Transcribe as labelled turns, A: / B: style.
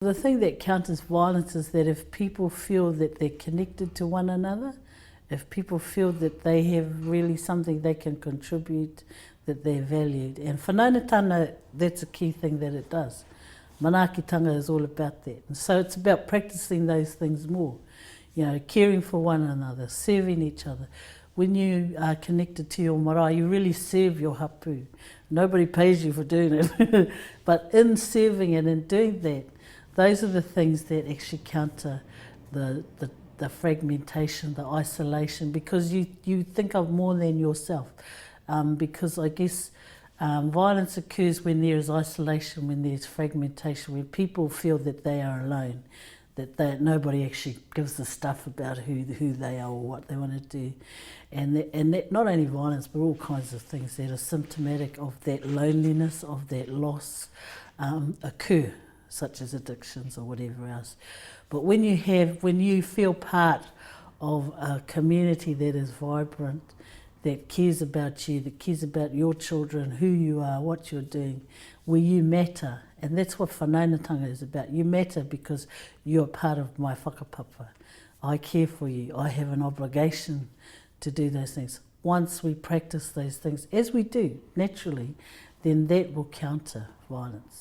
A: The thing that counters violence is that if people feel that they're connected to one another, if people feel that they have really something they can contribute, that they're valued. And whanaungatanga, that's a key thing that it does. Manaakitanga is all about that. And so it's about practicing those things more. You know, caring for one another, serving each other. When you are connected to your marae, you really serve your hapu. Nobody pays you for doing it. But in serving and in doing that, those are the things that actually counter the fragmentation, the isolation, because you think of more than yourself. Because I guess violence occurs when there is isolation, when there's fragmentation, when people feel that they are alone, that nobody actually gives a stuff about who they are or what they want to do. And that not only violence, but all kinds of things that are symptomatic of that loneliness, of that loss, occur, such as addictions or whatever else. But when you feel part of a community that is vibrant, that cares about you, that cares about your children, who you are, what you're doing, where you matter. And that's what whanaungatanga is about. You matter because you're part of my whakapapa. I care for you. I have an obligation to do those things. Once we practice those things, as we do naturally, then that will counter violence.